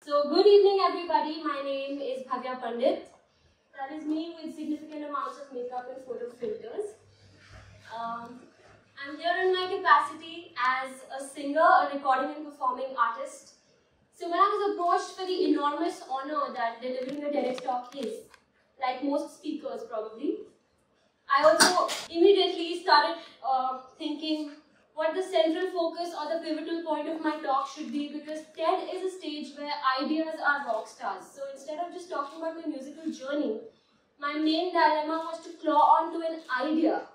So good evening everybody, my name is Bhavya Pandit. That is me with significant amounts of makeup and photo filters. I'm here in my capacity as a singer, a recording and performing artist. So when I was approached for the enormous honor that delivering a TEDx talk is, like most speakers probably, I also immediately started thinking what the central focus or the pivotal point of my talk should be, because TED is a stage where ideas are rock stars. So instead of just talking about my musical journey, my main dilemma was to claw onto an idea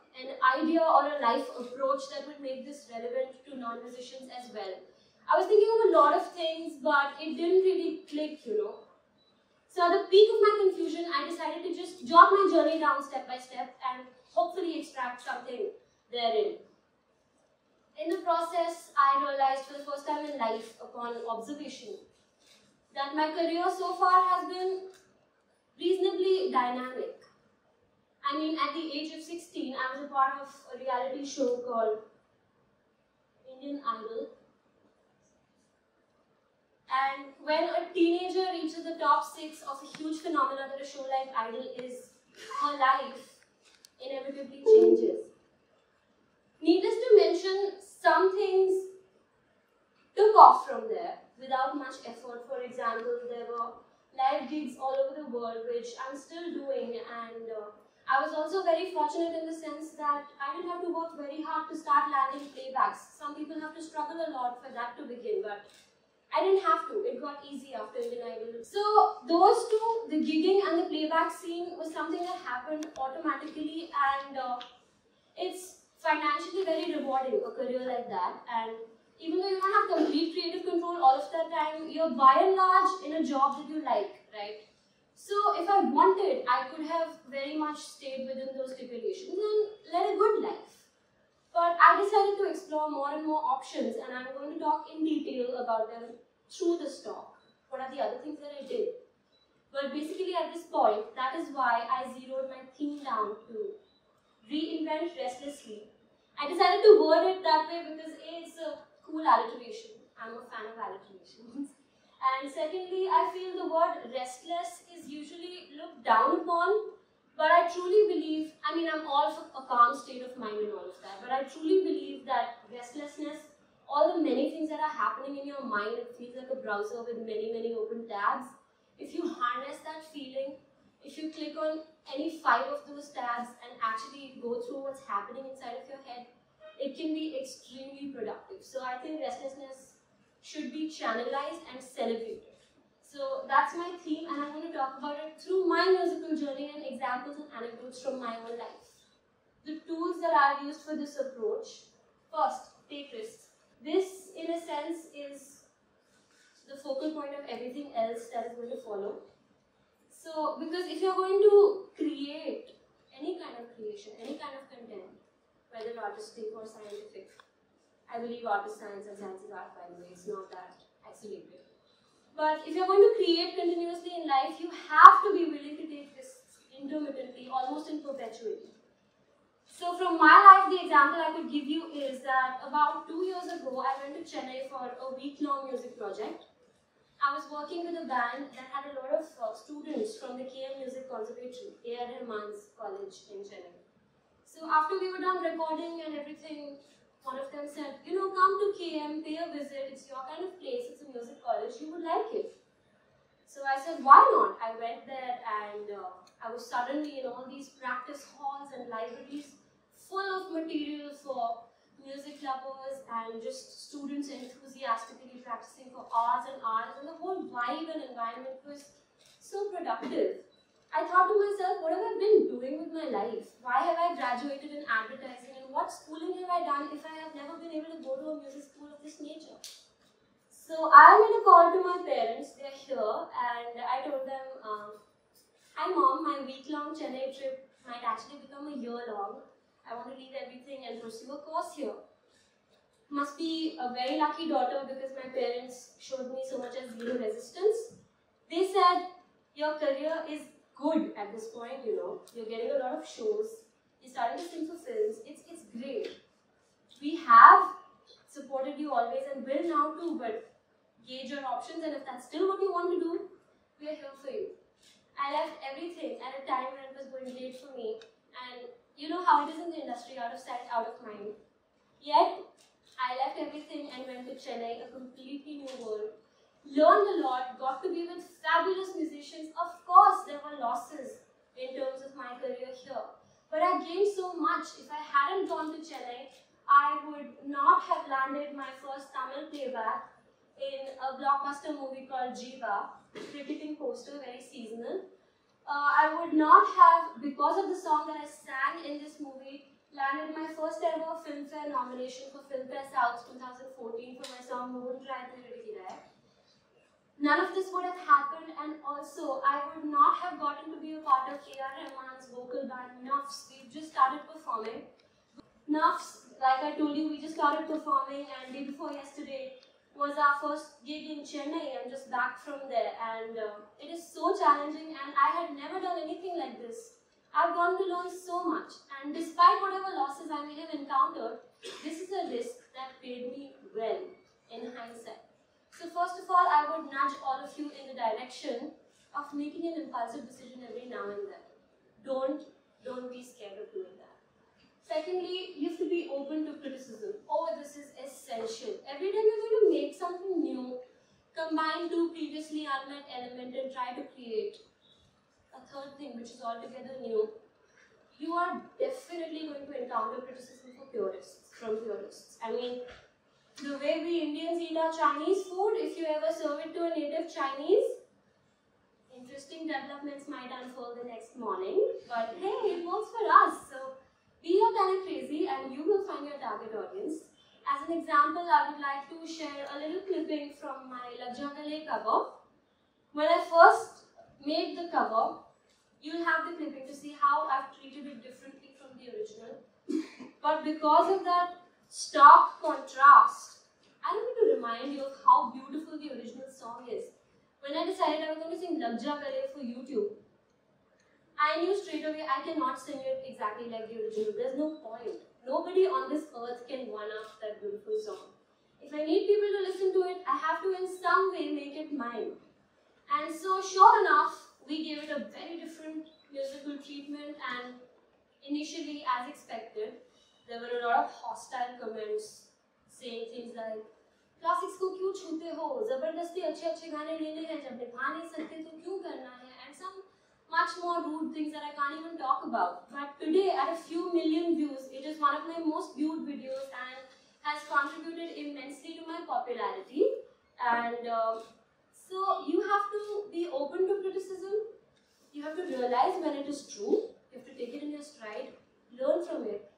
or a life approach that would make this relevant to non-musicians as well. I was thinking of a lot of things, but it didn't really click, So at the peak of my confusion, I decided to just jot my journey down step by step and hopefully extract something therein. In the process, I realized for the first time in life, upon observation, that my career so far has been reasonably dynamic. I mean, at the age of 16, I was a part of a reality show called Indian Idol. And when a teenager reaches the top 6 of a huge phenomenon that a show like Idol is, her life inevitably changes. Needless to mention, some things took off from there without much effort. For example, there were live gigs all over the world, which I'm still doing, and I was also very fortunate in the sense that I didn't have to work very hard to start landing playbacks. Some people have to struggle a lot for that to begin, but I didn't have to. It got easy after Indian Idol. So those two, the gigging and the playback scene, was something that happened automatically, and it's financially very rewarding, a career like that. And even though you don't have complete creative control all of that time, you're by and large in a job that you like, right? So if I wanted, I could have very much stayed within those stipulations and led a good life. But I decided to explore more and more options, and I'm going to talk in detail about them through this talk. What are the other things that I did? But basically at this point, that is why I zeroed my theme down to reinvent restlessly. I decided to word it that way because A, it's a cool alliteration. I'm a fan of alliterations. And secondly, I feel the word restless is usually looked down upon, but I truly believe, I'm all for a calm state of mind and all of that, but I truly believe that restlessness, all the many things that are happening in your mind, it feels like a browser with many open tabs. If you harness that feeling, if you click on any 5 of those tabs and actually go through what's happening inside of your head, it can be extremely productive. So I think restlessness should be channelized and celebrated. So that's my theme, and I'm going to talk about it through my musical journey and examples and anecdotes from my own life. The tools that I've used for this approach: first, take risks. This, in a sense, is the focal point of everything else that is going to follow. So, because if you're going to create any kind of creation, any kind of content, whether artistic or scientific, I believe art is science and science is art, by the way, it's not that isolated. But if you're going to create continuously in life, you have to be willing to take risks intermittently, almost in perpetuity. So from my life, the example I could give you is that about 2 years ago, I went to Chennai for a week-long music project. I was working with a band that had a lot of students from the KM Music Conservatory, A.R. Rahman's college in Chennai. So after we were done recording and everything, one of them said, come to KM, pay a visit, it's your kind of place, it's a music college, you would like it. So I said, why not? I went there, and I was suddenly in all these practice halls and libraries full of material for music lovers and just students enthusiastically practicing for hours and hours, and the whole vibe and environment was so productive. I thought to myself, what have I been doing with my life? Why have I graduated in advertising, and what schooling have I done if I have never been able to go to a music school of this nature? So I made a call to my parents, they're here, and I told them, hi mom, my week-long Chennai trip might actually become a year-long. I want to leave everything and pursue a course here. Must be a very lucky daughter, because my parents showed me so much as zero resistance. They said, your career is good at this point, You're getting a lot of shows. You're starting to sing for films. It's great. We have supported you always and will now too, but gauge your options, and if that's still what you want to do, we are here for you. I left everything at a time when it was going great for me, and you know how it is in the industry, out of sight, out of mind. Yet, I left everything and went to Chennai, a completely new world. Learned a lot, got to be with fabulous musicians. Of course, there were losses in terms of my career here. But I gained so much. If I hadn't gone to Chennai, I would not have landed my first Tamil playback in a blockbuster movie called Jiva, cricketing poster, very seasonal. I would not have, because of the song that I sang in this movie, landed my first ever Filmfare nomination for Filmfare South 2014 for my song Moon Try to Rai. None of this would have happened, and also I would not have gotten to be a part of A.R. Rahman's vocal band Nuffs. We've just started performing. Nuffs, like I told you, we just started performing, and day before yesterday was our first gig in Chennai. I'm just back from there, and it is so challenging, and I had never done anything like this. I've gone to learn so much, and despite whatever losses I may have encountered, this is a risk that paid me well in hindsight. So first of all, I would nudge all of you in the direction of making an impulsive decision every now and then. Don't be scared of doing that. Secondly, you have to be open to criticism. Oh, this is essential. Every time you're going to make something new, combine two previously unmet elements and try to create a third thing which is altogether new, you are definitely going to encounter criticism from purists. I mean, the way we Indians eat our Chinese food, if you ever serve it to a native Chinese, interesting developments might unfold the next morning, but hey, it works for us. So we are kind of crazy, and you will find your target audience. As an example, I would like to share a little clipping from my Lag Ja Gale cover. When I first made the cover, you'll have the clipping to see how I've treated it differently from the original. But because of that stark contrast, I don't need to remind you of how beautiful the original song is. When I decided I was going to sing Lag Ja Gale for YouTube, I knew straight away I cannot sing it exactly like the original. There's no point. Nobody on this earth can one-up that beautiful song. If I need people to listen to it, I have to in some way make it mine. And so sure enough, we gave it a very different musical treatment, and initially, as expected, there were a lot of hostile comments saying things like, "Classics को क्यों छूते हो? ज़बरदस्ती अच्छे गाने लेने हैं, जब निभा नहीं सकते तो क्यों करना है?" And some much more rude things that I can't even talk about. But today, at a few million views, it is one of my most viewed videos and has contributed immensely to my popularity. And so you have to be open to criticism. You have to realize when it is true. You have to take it in your stride, learn from it,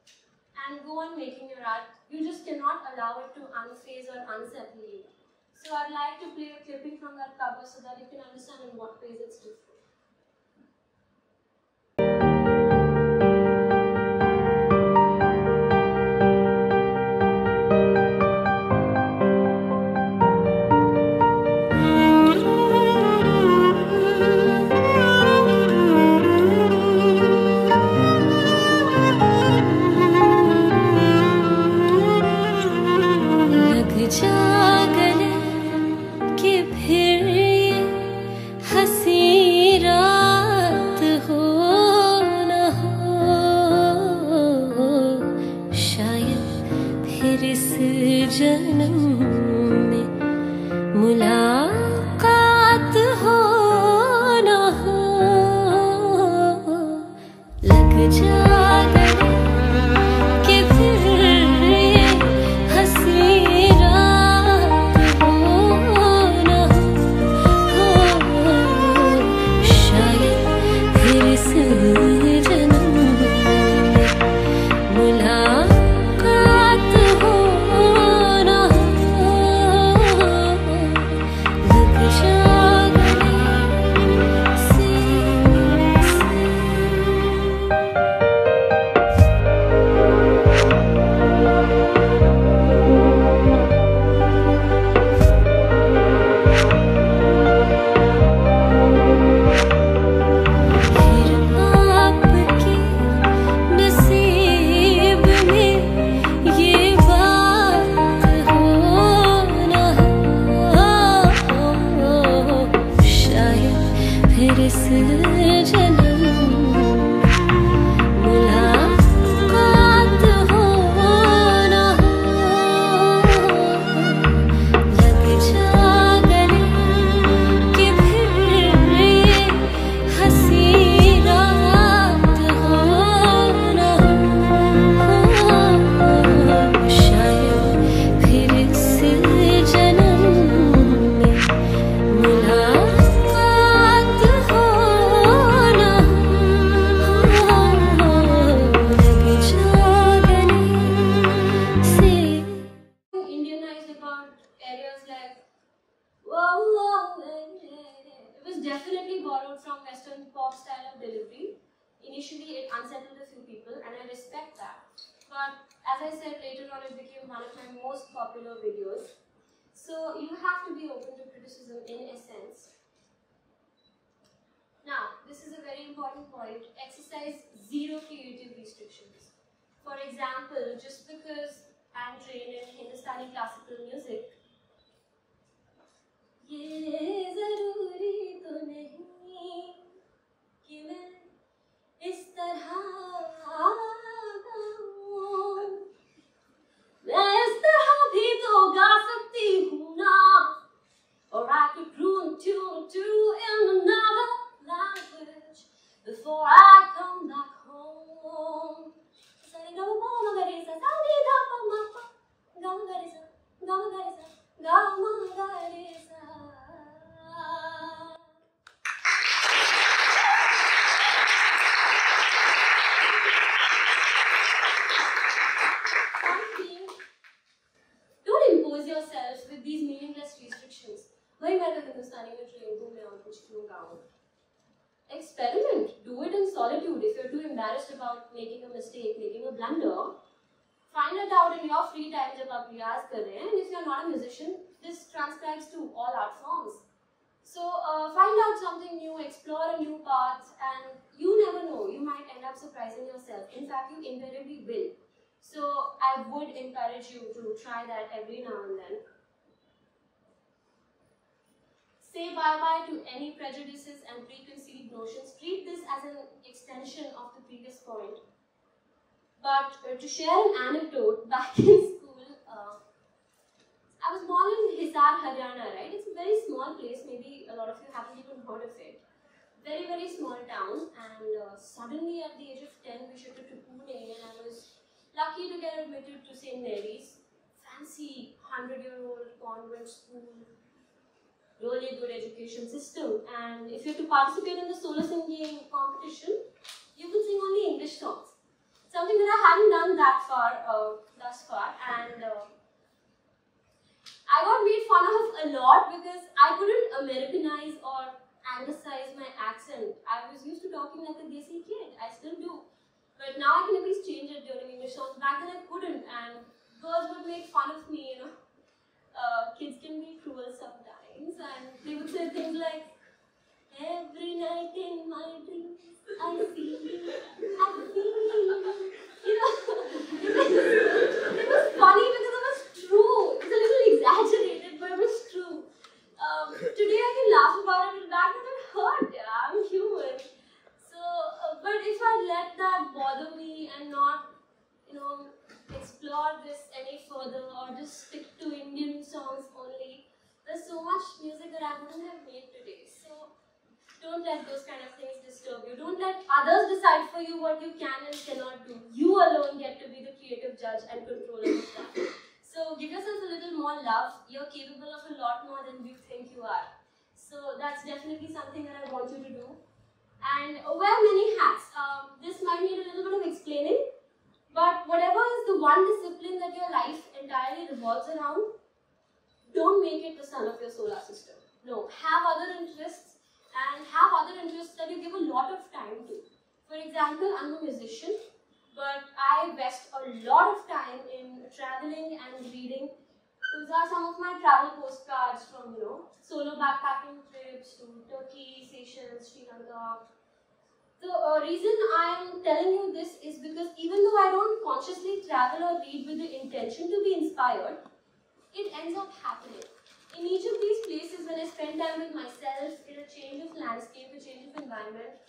and go on making your art. You just cannot allow it to unfaze or unsettle you. So I'd like to play a clipping from that cover so that you can understand in what ways it's different. कि फिर ये हंसी initially it unsettled a few people, and I respect that. But as I said, later on it became one of my most popular videos. So you have to be open to criticism in a sense. Now, this is a very important point. Exercise zero creative restrictions. For example, just because I'm trained in Hindustani classical music, ये ज़रूरी तो नहीं कि मैं इस तरह गाऊं, मैं इस तरह भी तो गा सकती हूँ ना, or I could tune to in another language before I come back home. Don't impose yourself with these meaningless restrictions. भाई मैं तो हिंदुस्तानी में ट्रेन हूँ, मैं और कुछ क्यों गाऊँ? Experiment. Do it in solitude. If you're too embarrassed about making a mistake, making a blunder, find it out in your free time जब आप रियाज कर रहे हैं. And if you're not a musician, this transcribes to all art forms. So find out something new, explore a new path, and you never know, you might end up surprising yourself. In fact, you invariably will. So I would encourage you to try that every now and then. Say bye-bye to any prejudices and preconceived notions. Treat this as an extension of the previous point. But to share an anecdote, back in school, I was born in Hisar, Haryana, right? It's a very small place, maybe a lot of you haven't even heard of it. Very, very small town, and suddenly at the age of 10, we shifted to Pune, and I was lucky to get admitted to St. Mary's. Fancy 100-year-old convent school. Really good education system, and if you have to participate in the solo singing competition, you can sing only English songs. Something that I hadn't done that far, thus far, and I got made fun of a lot because I couldn't Americanize or Anglicize my accent. I was used to talking like a desi kid. I still do, but now I can at least change it during English songs. Back then I couldn't, and girls would make fun of me. You know, kids can be cruel sometimes. And they would say things like, every night in my dreams, I feel you, I feel you. You know, it was funny because it was true. It's a little exaggerated, but it was true. Today I can laugh about it, but back then it hurt. Yeah, I'm human. So, but if I let that bother me and not, explore this any further or just stick to Indian songs only, there's so much music that I wouldn't have made today. So don't let those kind of things disturb you. Don't let others decide for you what you can and cannot do. You alone get to be the creative judge and controller of that. So give yourself a little more love. You're capable of a lot more than you think you are. So that's definitely something that I want you to do. And wear many hats. This might need a little bit of explaining. But whatever is the one discipline that your life entirely revolves around, don't make it the sun of your solar system. No, have other interests, and have other interests that you give a lot of time to. For example, I'm a musician, but I invest a lot of time in traveling and reading. Those are some of my travel postcards from, solo backpacking trips to Turkey, Seychelles, Sri Lanka. The reason I'm telling you this is because even though I don't consciously travel or read with the intention to be inspired, it ends up happening. In each of these places, when I spend time with myself, in a change of landscape, a change of environment,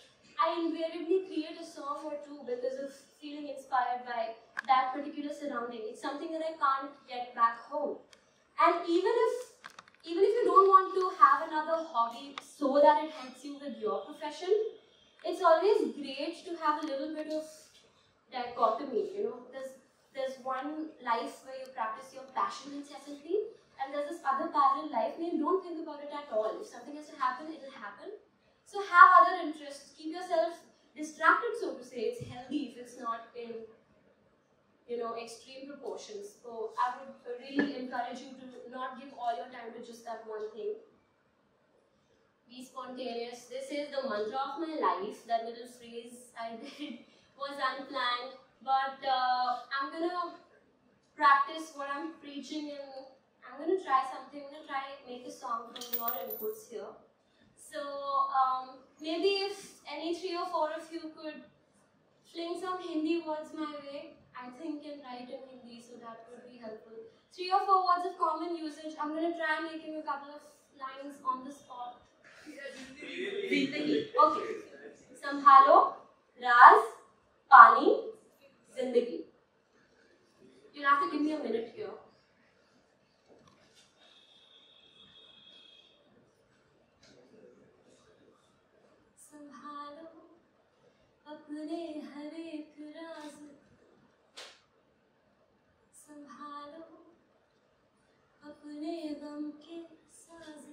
I invariably create a song or two because of feeling inspired by that particular surrounding. It's something that I can't get back home. And even if you don't want to have another hobby so that it helps you with your profession, it's always great to have a little bit of dichotomy. There's one life where you practice your passion incessantly, and there's this other parallel life where you don't think about it at all. If something has to happen, it will happen. So have other interests. Keep yourself distracted, so to say. It's healthy if it's not in, extreme proportions. So I would really encourage you to not give all your time to just that one thing. Be be spontaneous. This is the mantra of my life. That little phrase I did was unplanned, but I'm gonna practice what I'm preaching, and I'm gonna try something. I'm gonna try make a song from your inputs here. So maybe if any 3 or 4 of you could fling some Hindi words my way, I think can write in Hindi, so that would be helpful. 3 or 4 words of common usage. I'm gonna try making a couple of lines on the spot. Zindagi. Okay. Sambhalo, Raz, Pani, Zindagi. You'll have to give me a minute here. Sambhalo, apne har ek raaz. Sambhalo, apne gam ke saaz.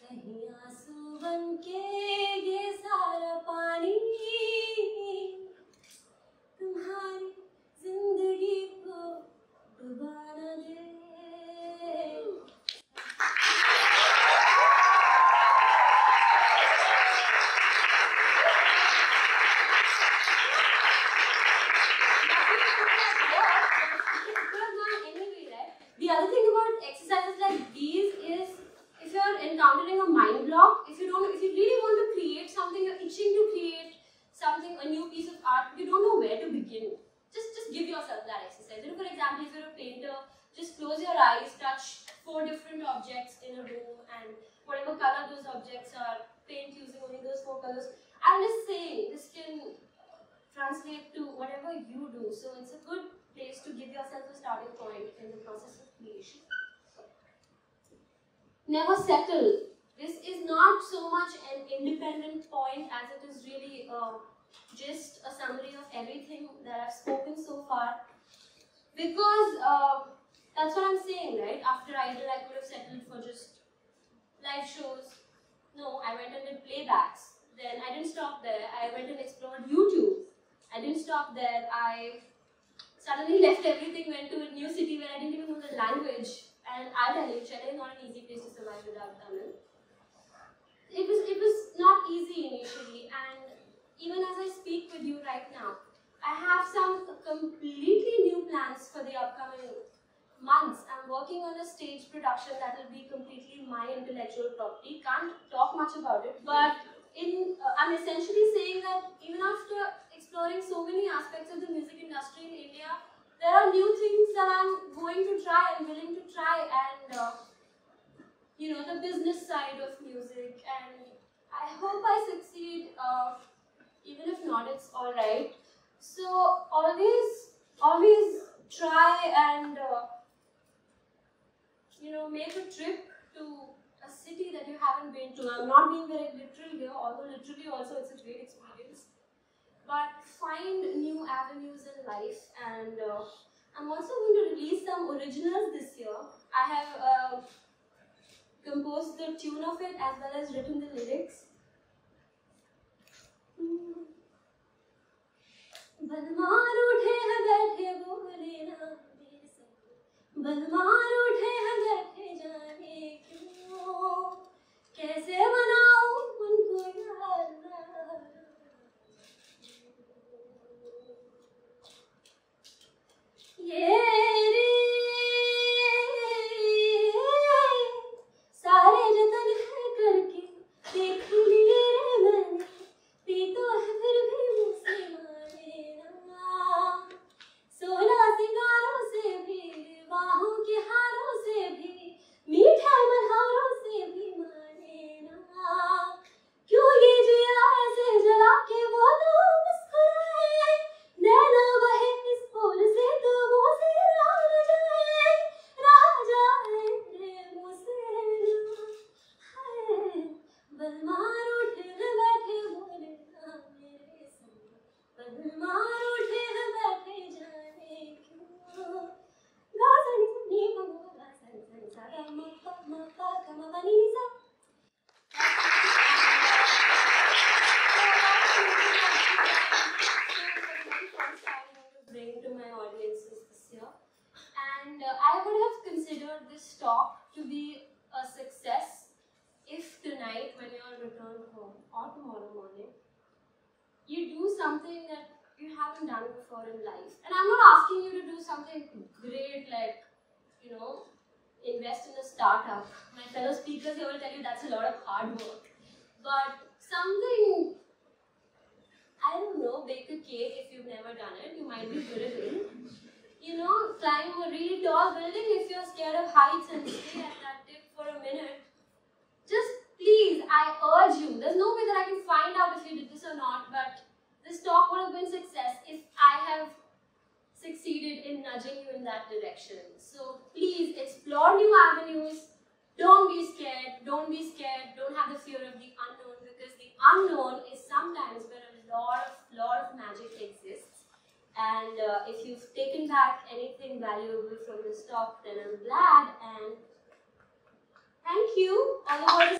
कहीं आंसू बनके ये सारा पानी तुम्हारी जिंदगी को डुबा न दे. The other thing about exercises like these is, if you're encountering a mind block, if you really want to create something, you're itching to create something, a new piece of art, you don't know where to begin. Just give yourself that exercise. For example, if you're a painter, just close your eyes, touch 4 different objects in a room, and whatever color those objects are, paint using only those 4 colors. I'm just saying, this can translate to whatever you do. So it's a good place to give yourself a starting point in the process of creation. Never settle. This is not so much an independent point as it is really just a summary of everything that I've spoken so far. Because that's what I'm saying, right? After Idol, I could have settled for just live shows. No, I went and did playbacks. Then I didn't stop there. I went and explored YouTube. I didn't stop there. I suddenly left everything, went to a new city where I didn't even know the language. And I'll tell you, Chennai is not an easy place to survive without Tamil. It was not easy initially, and even as I speak with you right now, I have some completely new plans for the upcoming months. I'm working on a stage production that will be completely my intellectual property. Can't talk much about it, but I'm essentially saying that even after exploring so many aspects of the music industry in India, there are new things that I'm going to try and willing to try, and the business side of music, and I hope I succeed. Even if not, it's alright. So always try and make a trip to a city that you haven't been to. I'm not being very literal here, although literally also it's a great experience. But find new avenues in life, and I'm also going to release some originals this year. I have composed the tune of it as well as written the lyrics. बलमार उठे हैं बैठे बोले ना मेरे संग, बलमार उठे हैं बैठे जाने क्यों, कैसे मनाऊं उनको यार ना. ये रे सारे जतन है करके देख लिए रे मैंने, पी तो है फिर भी मुझसे माने ना. 16 सिंगारों से भी, बाहों के हारों से भी, मीठे मल्हारों से भी माने ना. क्यों ये जिया ऐसे जला के वो तो मुस्कुराए, नैना बहे इस फूल से तो मुँह से रहा जाए रे मुँह से ना. हाय बलमार उठे हैं बैठे बोले ना मेरे संग, बलमार उठे हैं बैठे जाने क्यों. गा सनी नी प म गा सनी सनी सा गा म प ग म प नि सा. Bring to my audiences this year, and I would have considered this talk to be a success if morning, you do something that you haven't done before in life. And I'm not asking you to do something great like, invest in a startup. My fellow speakers here will tell you that's a lot of hard work. But something, I don't know, bake a cake if you've never done it, you might be good at it. Climb a really tall building if you're scared of heights and stay at that tip for a minute. Just please, I urge you, there's no way that I can find out if you did this or not, but this talk would have been success if I have succeeded in nudging you in that direction. So please explore new avenues. Don't be scared. Don't be scared. Don't have the fear of the unknown, because the unknown is sometimes where a lot of magic exists. And if you've taken back anything valuable from this talk, then I'm glad. And thank you. All the world is